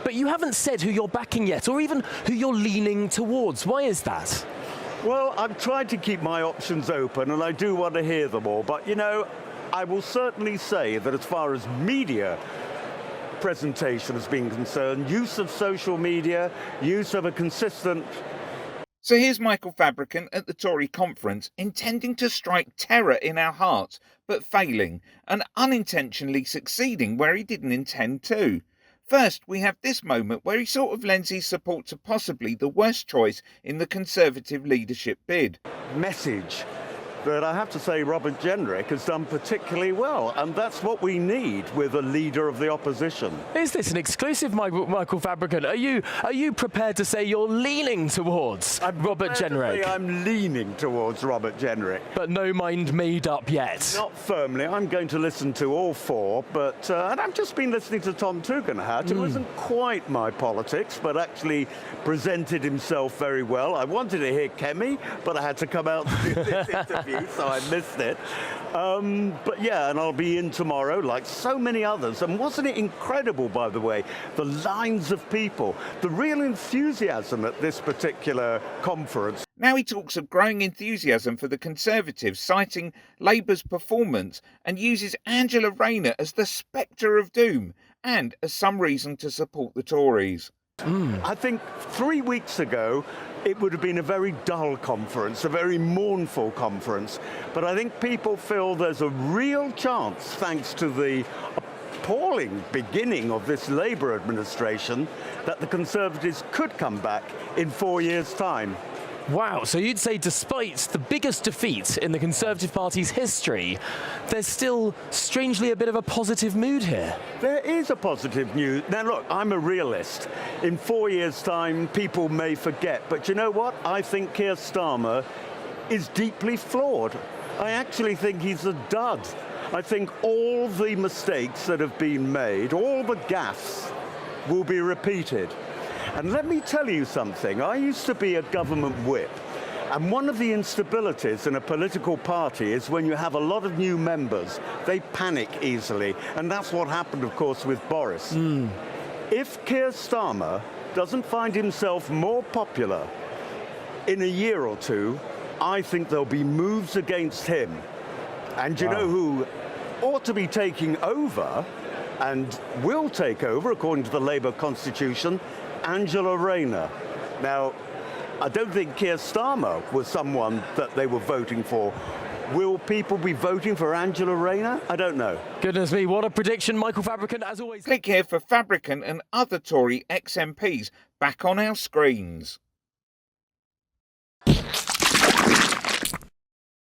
but you haven't said who you're backing yet, or even who you're leaning towards. Why is that? Well, I've tried to keep my options open, and I do want to hear them all. But, you know, I will certainly say that as far as media presentation has been concerned, use of social media, use of a consistent... So here's Michael Fabricant at the Tory conference, intending to strike terror in our hearts, but failing, and unintentionally succeeding where he didn't intend to. First, we have this moment where he sort of lends his support to possibly the worst choice in the Conservative leadership bid. Message that I have to say Robert Jenrick has done particularly well, and that's what we need with a leader of the opposition. Is this an exclusive, Michael Fabricant? Are you prepared to say you're leaning towards Robert Jenrick? I'm leaning towards Robert Jenrick. But no mind made up yet? Not firmly. I'm going to listen to all four, but and I've just been listening to Tom Tugendhat, who isn't quite my politics, but actually presented himself very well. I wanted to hear Kemi, but I had to come out to do this interview. So I missed it. But yeah, and I'll be in tomorrow like so many others. And wasn't it incredible, by the way, the lines of people, the real enthusiasm at this particular conference. Now he talks of growing enthusiasm for the Conservatives, citing Labour's performance, and uses Angela Rayner as the spectre of doom and as some reason to support the Tories. I think 3 weeks ago, it would have been a very dull conference, a very mournful conference. But I think people feel there's a real chance, thanks to the appalling beginning of this Labour administration, that the Conservatives could come back in 4 years' time. Wow, so you'd say despite the biggest defeat in the Conservative Party's history, there's still strangely a bit of a positive mood here. There is a positive mood. Now look, I'm a realist. In 4 years' time, people may forget. But you know what? I think Keir Starmer is deeply flawed. I actually think he's a dud. I think all the mistakes that have been made, all the gaffes, will be repeated. And let me tell you something, I used to be a government whip, and one of the instabilities in a political party is when you have a lot of new members, they panic easily, and that's what happened, of course, with Boris. If Keir Starmer doesn't find himself more popular in a year or two, I think there'll be moves against him. And you know who ought to be taking over, and will take over, according to the Labour constitution? Angela Rayner. Now, I don't think Keir Starmer was someone that they were voting for. Will people be voting for Angela Rayner? I don't know. Goodness me, what a prediction, Michael Fabricant, as always. Click here for Fabricant and other Tory ex-MPs back on our screens.